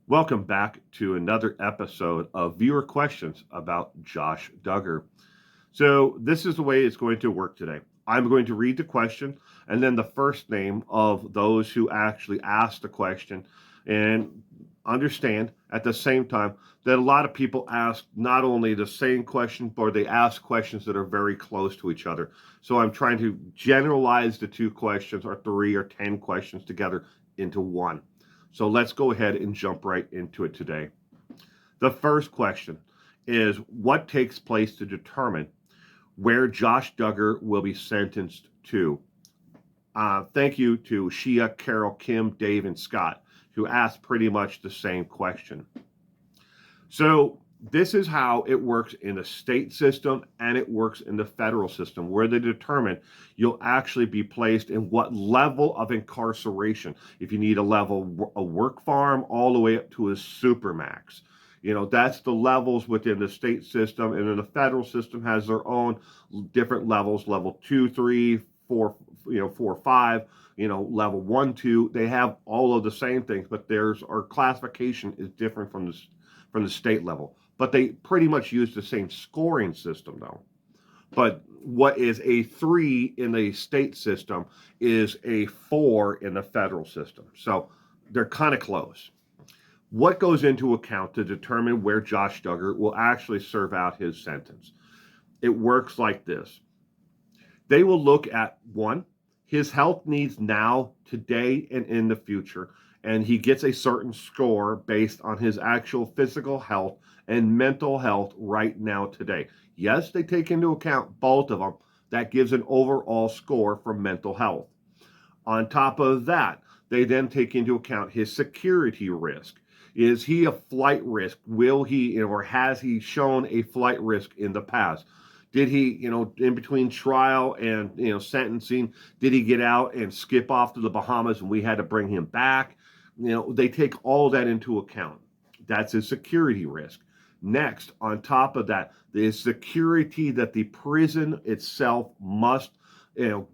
Welcome back to another episode of viewer questions about Josh Duggar. So, this is the way it's going to work today. I'm going to read the question and then the first name of those who actually asked the question, and understand at the same time that a lot of people ask not only the same question, but they ask questions that are very close to each other. So, I'm trying to generalize the two questions or three or 10 questions together into one. So let's go ahead and jump right into it today. The first question is, what takes place to determine where Josh Duggar will be sentenced to? Thank you to Shia, Carol, Kim, Dave, and Scott, who asked pretty much the same question. So, this is how it works in the state system and it works in the federal system, where they determine you'll actually be placed in what level of incarceration. If you need a work farm, all the way up to a supermax. That's the levels within the state system, and then the federal system has their own different levels: level 2, 3, 4, 4, 5. Level 1, 2. They have all of the same things, but there's our classification is different from the state level. But they pretty much use the same scoring system, though. But what is a 3 in the state system is a 4 in the federal system. So they're kind of close. What goes into account to determine where Josh Duggar will actually serve out his sentence? It works like this. They will look at one, his health needs now, today, and in the future. And he gets a certain score based on his actual physical health and mental health right now, today. Yes, they take into account both of them. That gives an overall score for mental health. On top of that, they then take into account his security risk. Is he a flight risk? Will he, or has he shown a flight risk in the past? Did he, in between trial and, sentencing, did he get out and skip off to the Bahamas and we had to bring him back? They take all that into account. That's his security risk. Next, on top of that, the security that the prison itself must,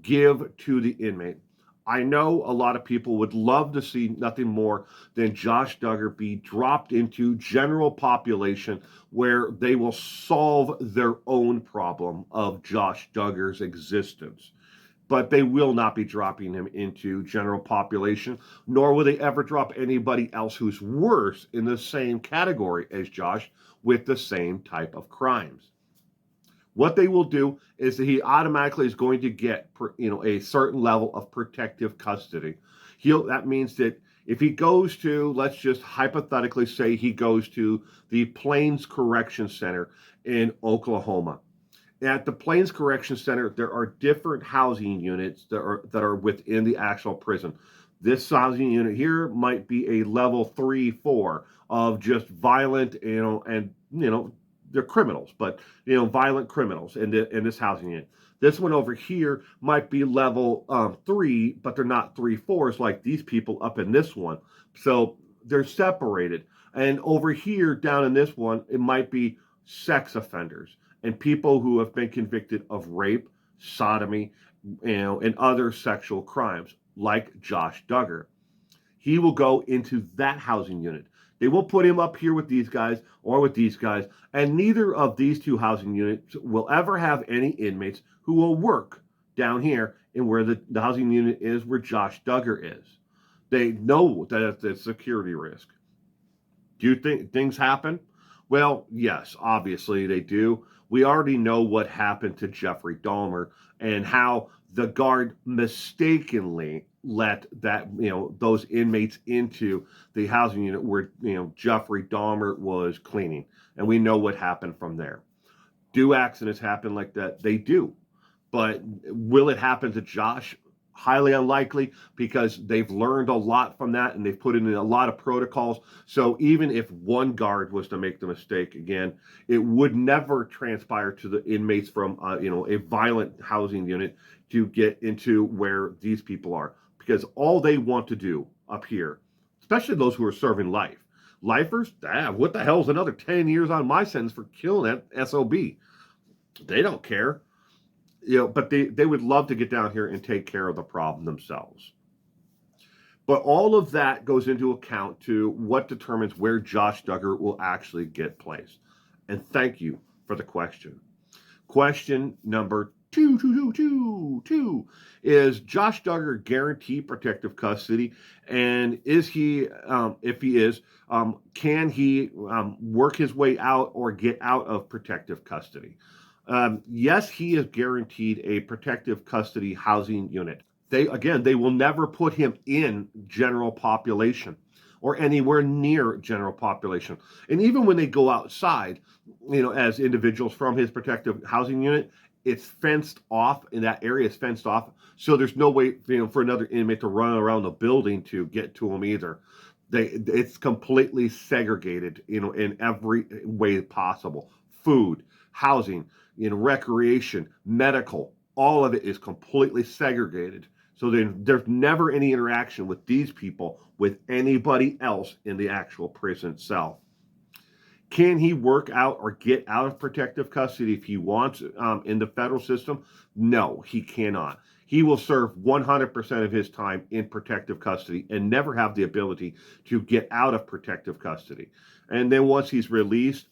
give to the inmate. I know a lot of people would love to see nothing more than Josh Duggar be dropped into general population, where they will solve their own problem of Josh Duggar's existence. But they will not be dropping him into general population, nor will they ever drop anybody else who's worse in the same category as Josh with the same type of crimes. What they will do is that he automatically is going to get, a certain level of protective custody. That means that if he goes to, let's just hypothetically say he goes to the Plains Correction Center in Oklahoma. At the Plains Correction Center, there are different housing units that are within the actual prison. This housing unit here might be a level 3, 4 of just violent, and they're criminals, but violent criminals in this housing unit. This one over here might be level 3, but they're not 3, 4s like these people up in this one. So they're separated. And over here, down in this one, it might be sex offenders and people who have been convicted of rape, sodomy, and other sexual crimes, like Josh Duggar. He will go into that housing unit. They will put him up here with these guys or with these guys, and neither of these two housing units will ever have any inmates who will work down here in where the housing unit is where Josh Duggar is. They know that it's a security risk. Do you think things happen? Well, yes, obviously they do. We already know what happened to Jeffrey Dahmer and how the guard mistakenly let those inmates into the housing unit where Jeffrey Dahmer was cleaning, and we know what happened from there. Do accidents happen like that? They do. But will it happen to Josh? Highly unlikely, because they've learned a lot from that and they've put in a lot of protocols. So even if one guard was to make the mistake again, it would never transpire to the inmates from a violent housing unit to get into where these people are, because all they want to do up here, especially those who are serving life, lifers, what the hell's another 10 years on my sentence for killing that SOB? They don't care. But they would love to get down here and take care of the problem themselves. But all of that goes into account to what determines where Josh Duggar will actually get placed. And thank you for the question. Question number two is Josh Duggar guaranteed protective custody? And is he, if he is, can he work his way out or get out of protective custody? Yes, he is guaranteed a protective custody housing unit. They will never put him in general population or anywhere near general population. And even when they go outside, as individuals from his protective housing unit, it's fenced off, and that area is fenced off. So there's no way, for another inmate to run around the building to get to him either. It's completely segregated, in every way possible. Food, housing, recreation, medical, all of it is completely segregated. So there's never any interaction with these people with anybody else in the actual prison cell. Can he work out or get out of protective custody if he wants in the federal system? No, he cannot. He will serve 100% of his time in protective custody and never have the ability to get out of protective custody. And then once he's released,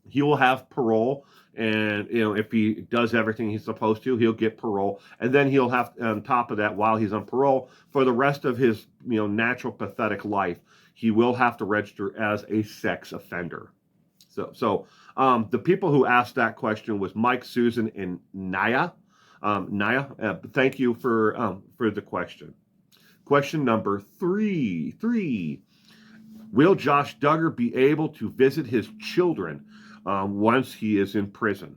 he will have parole. And, if he does everything he's supposed to, he'll get parole. And then he'll have, on top of that, while he's on parole, for the rest of his, natural pathetic life, he will have to register as a sex offender. So the people who asked that question was Mike, Susan, and Naya. Thank you for the question. Question number three. Will Josh Duggar be able to visit his children once he is in prison?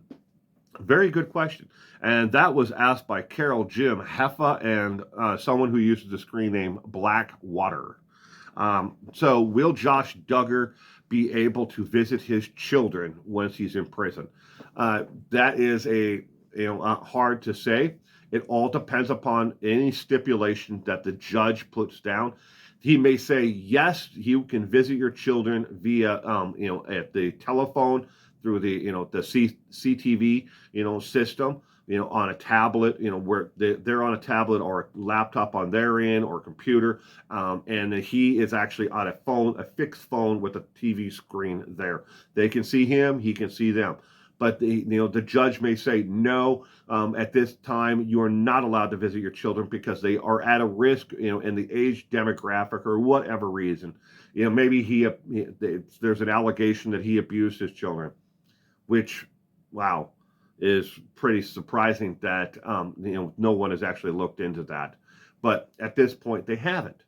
Very good question. And that was asked by Carol, Jim, Heffa, and someone who uses the screen name Blackwater. So will Josh Duggar be able to visit his children once he's in prison? That is hard to say. It all depends upon any stipulation that the judge puts down. He may say, yes, you can visit your children via, at the telephone, through the, the CTV, system, on a tablet, where they're on a tablet or a laptop on their end or computer. And he is actually on a phone, a fixed phone with a TV screen there. They can see him, he can see them. But the judge may say, no, at this time, you are not allowed to visit your children because they are at a risk, in the age demographic or whatever reason. Maybe there's an allegation that he abused his children, which, wow, is pretty surprising that, no one has actually looked into that. But at this point, they haven't.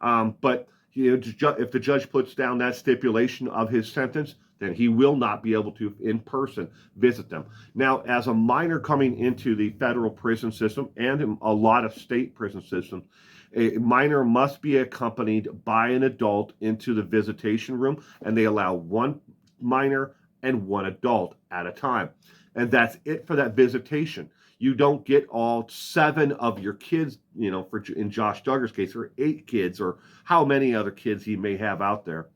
But if the judge puts down that stipulation of his sentence, then he will not be able to in person visit them. Now, as a minor coming into the federal prison system and a lot of state prison systems, a minor must be accompanied by an adult into the visitation room, and they allow one minor and one adult at a time. And that's it for that visitation. You don't get all 7 of your kids, in Josh Duggar's case, or 8 kids, or how many other kids he may have out there.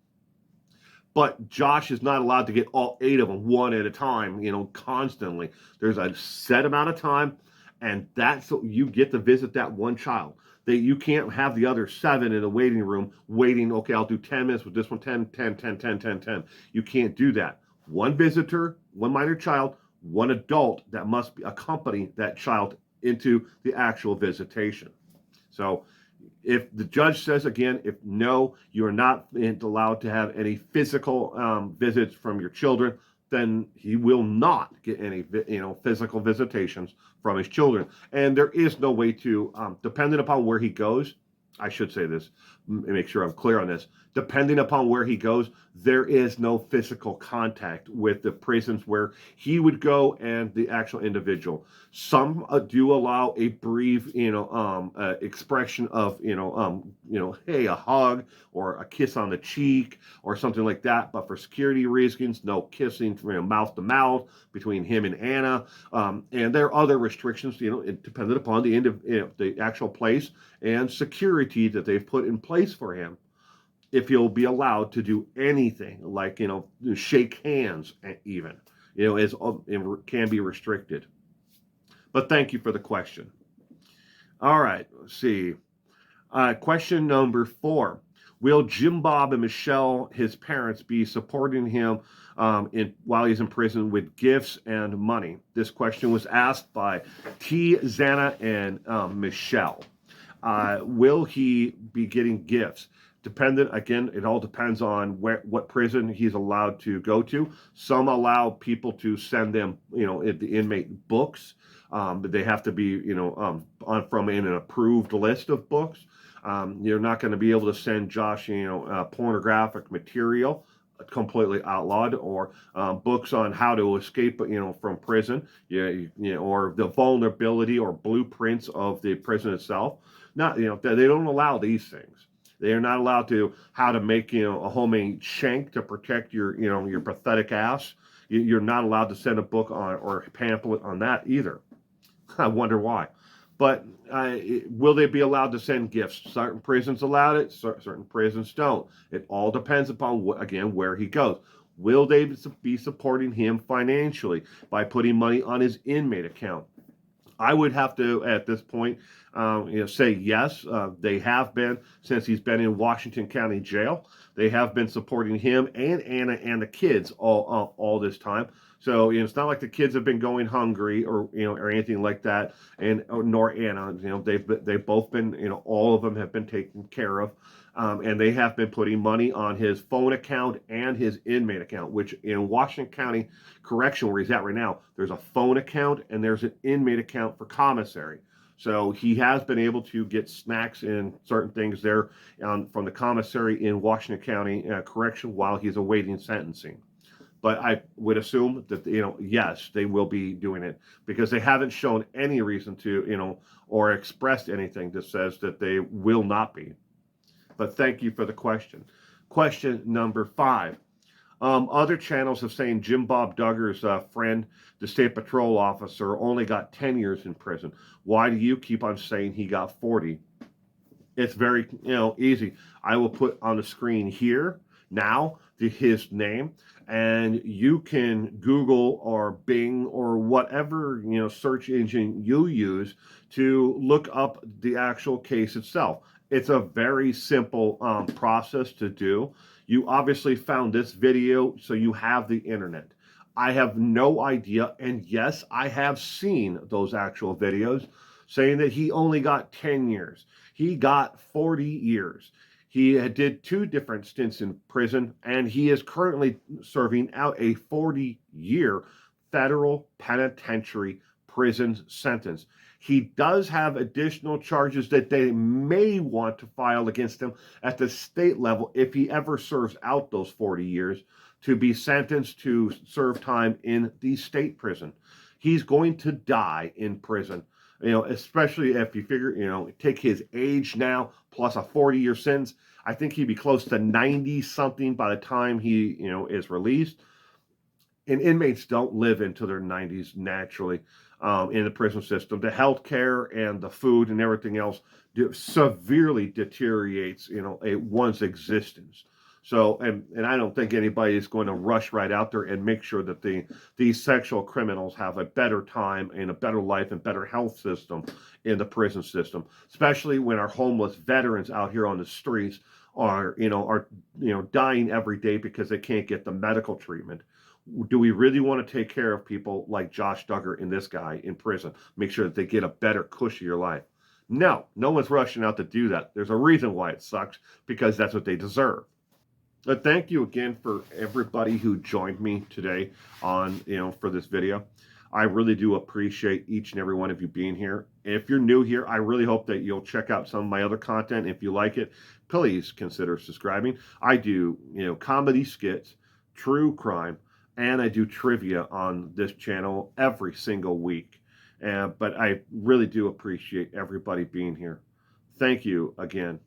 But Josh is not allowed to get all 8 of them one at a time, constantly. There's a set amount of time, and that's you get to visit that one child. You can't have the other 7 in a waiting room waiting, okay, I'll do 10 minutes with this one, 10. You can't do that. One visitor, one minor child, one adult that must accompany that child into the actual visitation. So if the judge says, again, if no, you are not allowed to have any physical visits from your children, then he will not get any, physical visitations from his children. And there is no way to, depending upon where he goes, I should say this, make sure I'm clear on this. Depending upon where he goes, there is no physical contact with the prisons where he would go and the actual individual. Some do allow a brief, expression of, hey, a hug or a kiss on the cheek or something like that. But for security reasons, no kissing from mouth to mouth between him and Anna. And there are other restrictions, dependent upon the actual place and security that they've put in place for him. If he'll be allowed to do anything like, shake hands even, it can be restricted. But thank you for the question. All right, let's see. Question number 4. Will Jim Bob and Michelle, his parents, be supporting him while he's in prison with gifts and money? This question was asked by T. Zana and Michelle. Will he be getting gifts? Dependent, again, it all depends on what prison he's allowed to go to. Some allow people to send them, the inmate books, but they have to be, from an approved list of books. You're not going to be able to send Josh, pornographic material, completely outlawed, or books on how to escape, from prison, or the vulnerability or blueprints of the prison itself. Not, they don't allow these things. They are not allowed to how to make, a homemade shank to protect your pathetic ass. You're not allowed to send a book on or a pamphlet on that either. I wonder why. But will they be allowed to send gifts? Certain prisons allow it, certain prisons don't. It all depends upon, where he goes. Will they be supporting him financially by putting money on his inmate account? I would have to, at this point, say yes. They have been, since he's been in Washington County Jail. They have been supporting him and Anna and the kids all this time. So it's not like the kids have been going hungry or anything like that, and nor Anna. They've both been, all of them have been taken care of. And they have been putting money on his phone account and his inmate account, which in Washington County Correction, where he's at right now, there's a phone account and there's an inmate account for commissary. So he has been able to get snacks and certain things there from the commissary in Washington County Correction while he's awaiting sentencing. But I would assume that, yes, they will be doing it because they haven't shown any reason to, or expressed anything that says that they will not be. But thank you for the question. Question number 5. Other channels have saying Jim Bob Duggar's friend, the state patrol officer, only got 10 years in prison. Why do you keep on saying he got 40? It's very, easy. I will put on the screen here now his name, and you can Google or Bing or whatever, search engine you use to look up the actual case itself. It's a very simple process to do. You obviously found this video, so you have the internet. I have no idea, and yes, I have seen those actual videos saying that he only got 10 years. He got 40 years. He did 2 different stints in prison, and he is currently serving out a 40-year federal penitentiary prison sentence. He does have additional charges that they may want to file against him at the state level if he ever serves out those 40 years to be sentenced to serve time in the state prison. He's going to die in prison, especially if you figure, take his age now plus a 40-year sentence. I think he'd be close to 90 something by the time he, is released. And inmates don't live into their 90s naturally in the prison system. The health care and the food and everything else severely deteriorates, one's existence. So, and I don't think anybody is going to rush right out there and make sure that these sexual criminals have a better time and a better life and better health system in the prison system, especially when our homeless veterans out here on the streets are dying every day because they can't get the medical treatment. Do we really want to take care of people like Josh Duggar and this guy in prison? Make sure that they get a better, cushier life. No one's rushing out to do that. There's a reason why it sucks, because that's what they deserve. But thank you again for everybody who joined me today on, for this video. I really do appreciate each and every one of you being here. If you're new here, I really hope that you'll check out some of my other content. If you like it, please consider subscribing. I do, comedy skits, true crime, and I do trivia on this channel every single week. But I really do appreciate everybody being here. Thank you again.